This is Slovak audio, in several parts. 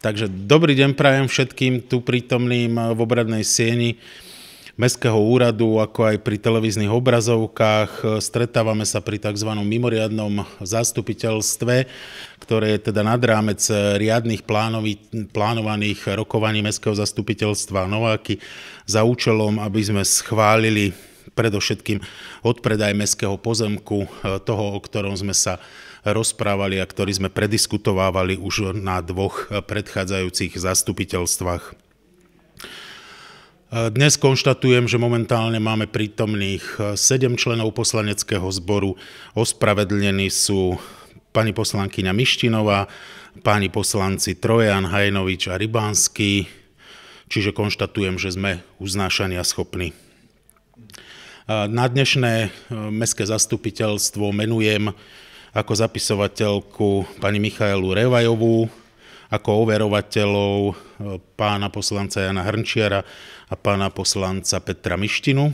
Takže dobrý deň prajem všetkým tu prítomným v obradnej sieni Mestského úradu, ako aj pri televíznych obrazovkách. Stretávame sa pri tzv. Mimoriadnom zastupiteľstve, ktoré je teda nad rámec riadnych plánovaných rokovaní Mestského zastupiteľstva Nováky za účelom, aby sme schválili predovšetkým odpredaj mestského pozemku, toho, o ktorom sme sa rozprávali a ktorý sme prediskutovávali už na dvoch predchádzajúcich zastupiteľstvách. Dnes konštatujem, že momentálne máme prítomných 7 členov poslaneckého zboru. Ospravedlnení sú pani poslankyňa Mištinová, páni poslanci Trojan, Hajnovič a Rybánsky, čiže konštatujem, že sme uznášania schopní. Na dnešné mestské zastupiteľstvo menujem ako zapisovateľku pani Michaelu Revajovú, ako overovateľov pána poslanca Jana Hrnčiara a pána poslanca Petra Mištinu.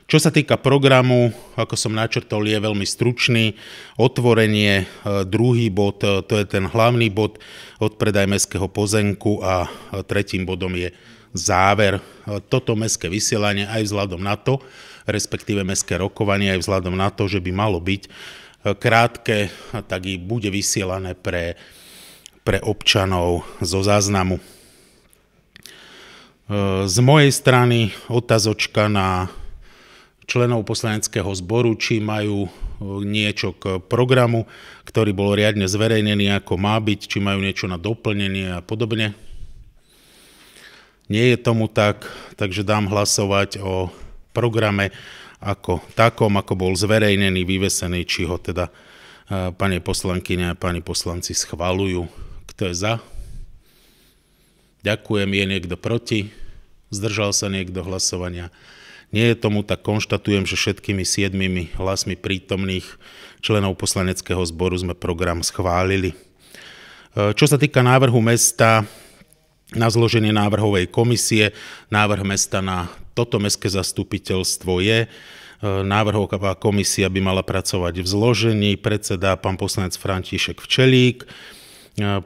Čo sa týka programu, ako som načrtol, je veľmi stručný. Otvorenie, druhý bod, to je ten hlavný bod, odpredaj mestského pozemku, a tretím bodom je záver. Toto mestské vysielanie aj vzhľadom na to, respektíve mestské rokovanie aj vzhľadom na to, že by malo byť krátke, tak i bude vysielané pre občanov zo záznamu. Z mojej strany otázočka na členov poslaneckého zboru, či majú niečo k programu, ktorý bol riadne zverejnený, ako má byť, či majú niečo na doplnenie a podobne. Nie je tomu tak, takže dám hlasovať o programe ako takom, ako bol zverejnený, vyvesený, či ho teda pani poslankyne a páni poslanci schvaľujú. Kto je za? Ďakujem. Je niekto proti? Zdržal sa niekto hlasovania? Nie je tomu tak, konštatujem, že všetkými 7 hlasmi prítomných členov poslaneckého zboru sme program schválili. Čo sa týka návrhu mesta na zloženie návrhovej komisie, návrh mesta na toto mestské zastupiteľstvo je: návrhová komisia by mala pracovať v zložení predseda pán poslanec František Včelík,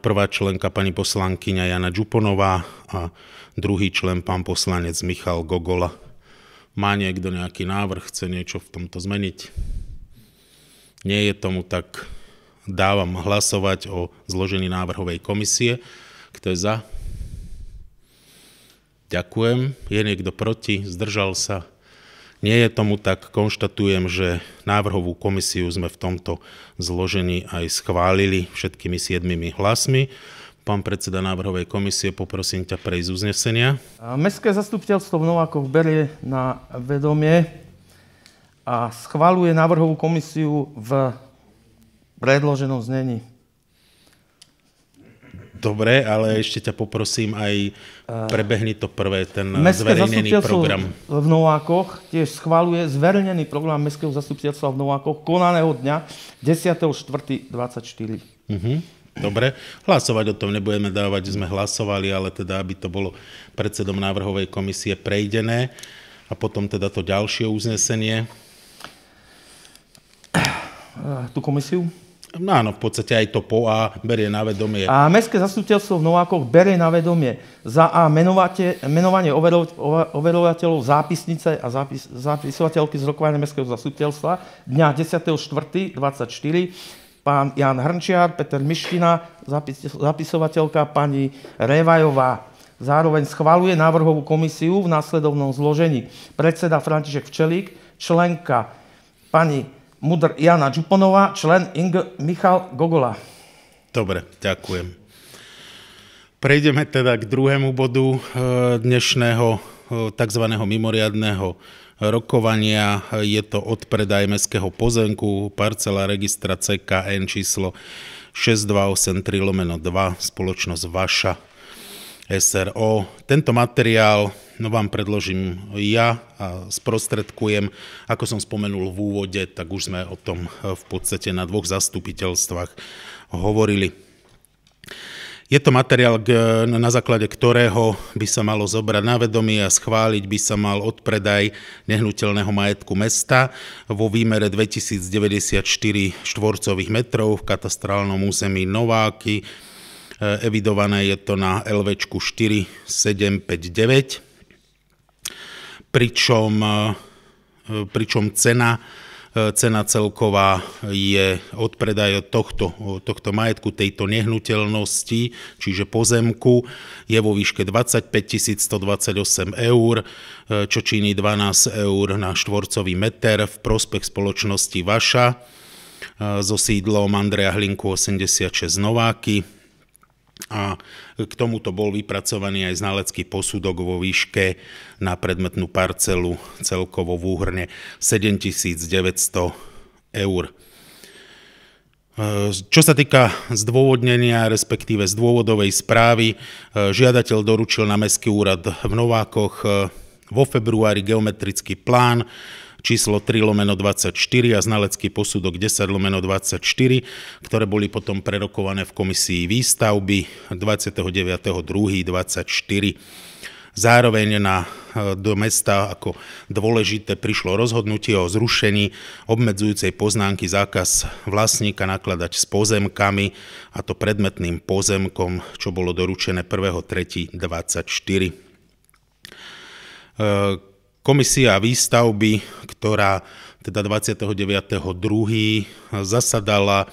prvá členka pani poslankyňa Jana Džuponová a druhý člen pán poslanec Michal Gogola. Má niekto nejaký návrh, chce niečo v tomto zmeniť? Nie je tomu tak, dávam hlasovať o zložení návrhovej komisie. Kto je za? Ďakujem. Je niekto proti? Zdržal sa? Nie je tomu tak, konštatujem, že návrhovú komisiu sme v tomto zložení aj schválili všetkými 7 hlasmi. Pán predseda návrhovej komisie, poprosím ťa prejsť uznesenia. Mestské zastupiteľstvo v Novákoch berie na vedomie a schvaľuje návrhovú komisiu v predloženom znení. Dobre, ale ešte ťa poprosím aj prebehni to prvé, ten zverejnený program. V Novákoch tiež schvaľuje zverejnený program Mestského zastupiteľstva v Novákoch konaného dňa 10.4.24. Dobre, hlasovať o tom nebudeme dávať, sme hlasovali, ale teda, aby to bolo predsedom návrhovej komisie prejdené a potom teda to ďalšie uznesenie. Tú komisiu? No áno, v podstate aj to po A berie na vedomie. A Mestské zastupiteľstvo v Novákoch berie na vedomie za A menovanie overovateľov zápisnice a zapisovateľky z rokovania Mestského zastupiteľstva dňa 10.4.24 pán Jan Hrnčiar, Peter Miština, zapisovateľka pani Revajová. Zároveň schvaľuje návrhovú komisiu v následovnom zložení: predseda František Včelík, členka pani Mudr Jana Džuponová, člen Michal Gogola. Dobre, ďakujem. Prejdeme teda k druhému bodu dnešného tzv. Mimoriadneho rokovania. Je to odpredaj mestského pozemku, parcela registra CKN číslo 6283/2, spoločnosť Vaša SRO. Tento materiál vám predložím ja a sprostredkujem. Ako som spomenul v úvode, tak už sme o tom v podstate na dvoch zastupiteľstvách hovorili. Je to materiál, na základe ktorého by sa malo zobrať na vedomie a schváliť by sa mal odpredaj nehnuteľného majetku mesta vo výmere 2094 štvorcových metrov v katastrálnom území Nováky Evidované je to na LVčku 4759, pričom cena celková je od predaja tohto majetku, tejto nehnuteľnosti, čiže pozemku, je vo výške 25 128 eur, čo činí 12 eur na štvorcový meter v prospech spoločnosti Vaša so sídlom Andreja Hlinku 86 Nováky. A k tomuto bol vypracovaný aj znalecký posudok vo výške na predmetnú parcelu celkovo v úhrne 7900 eur. Čo sa týka zdôvodnenia, respektíve z dôvodovej správy, žiadateľ doručil na Mestský úrad v Novákoch vo februári geometrický plán číslo 3/24 a znalecký posudok 10/24, ktoré boli potom prerokované v komisii výstavby 29.2.24. Zároveň do mesta ako dôležité prišlo rozhodnutie o zrušení obmedzujúcej poznámky zákaz vlastníka nakladať s pozemkami, a to predmetným pozemkom, čo bolo doručené 1.3.24. Komisia výstavby, ktorá teda 29.2. zasadala,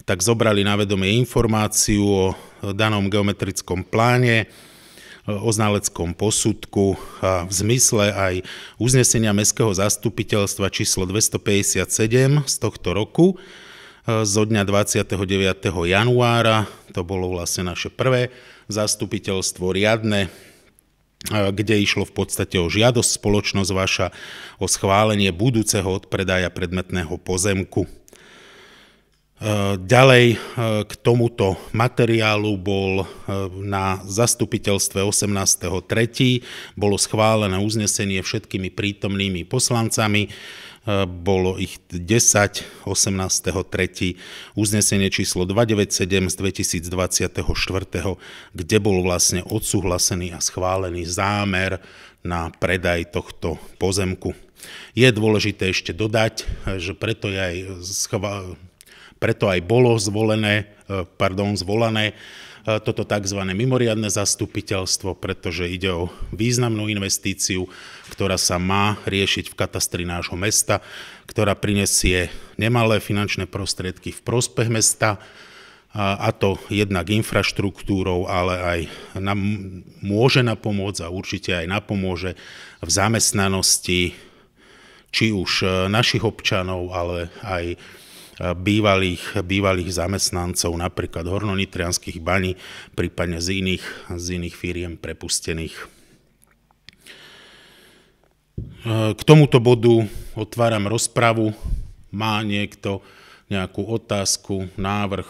tak zobrali na vedomie informáciu o danom geometrickom pláne, o znaleckom posudku a v zmysle aj uznesenia Mestského zastupiteľstva číslo 257 z tohto roku zo dňa 29. januára, to bolo vlastne naše prvé zastupiteľstvo riadne, kde išlo v podstate o žiadosť spoločnosť Vaša o schválenie budúceho odpredaja predmetného pozemku. Ďalej k tomuto materiálu bol na zastupiteľstve 18.3. bolo schválené uznesenie všetkými prítomnými poslancami. Bolo ich 10, 18.3. uznesenie číslo 297 z 2024, kde bol vlastne odsúhlasený a schválený zámer na predaj tohto pozemku. Je dôležité ešte dodať, že preto aj bolo zvolané toto tzv. Mimoriadne zastupiteľstvo, pretože ide o významnú investíciu, ktorá sa má riešiť v katastri nášho mesta, ktorá prinesie nemalé finančné prostriedky v prospech mesta, a to jednak infraštruktúrou, ale aj môže napomôcť a určite aj napomôže v zamestnanosti či už našich občanov, ale aj bývalých zamestnancov, napríklad hornonitrianskych baní, prípadne z iných firiem prepustených. K tomuto bodu otváram rozpravu. Má niekto nejakú otázku, návrh?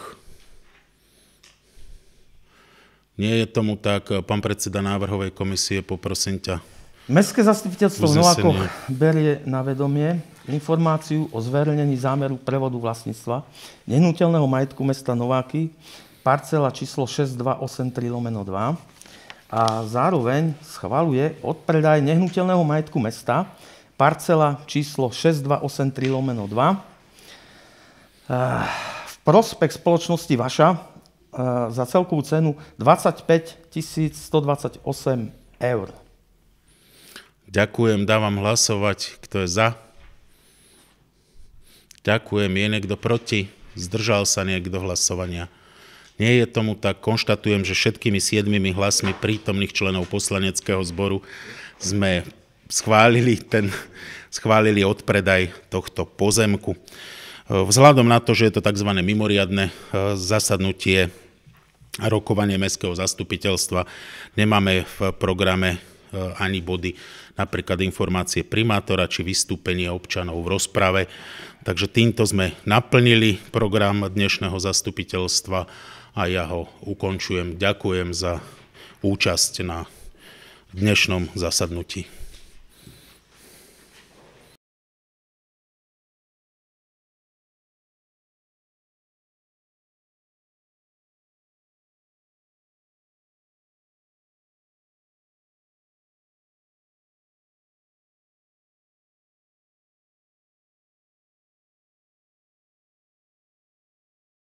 Nie je tomu tak. Pán predseda návrhovej komisie, poprosím ťa. Mestské zastupiteľstvo v Novákoch berie na vedomie informáciu o zverejnení zámeru prevodu vlastníctva nehnuteľného majetku mesta Nováky, parcela číslo 6283/2 a zároveň schvaľuje odpredaj nehnuteľného majetku mesta, parcela číslo 6283/2 v prospech spoločnosti Vaša za celkovú cenu 25 128 eur. Ďakujem, dávam hlasovať. Kto je za? Ďakujem. Je niekto proti? Zdržal sa niekto hlasovania? Nie je tomu tak. Konštatujem, že všetkými 7 hlasmi prítomných členov poslaneckého zboru sme schválili odpredaj tohto pozemku. Vzhľadom na to, že je to tzv. Mimoriadne zasadnutie a rokovanie Mestského zastupiteľstva, nemáme v programe ani body, napríklad informácie primátora či vystúpenie občanov v rozprave. Takže týmto sme naplnili program dnešného zastupiteľstva a ja ho ukončujem. Ďakujem za účasť na dnešnom zasadnutí.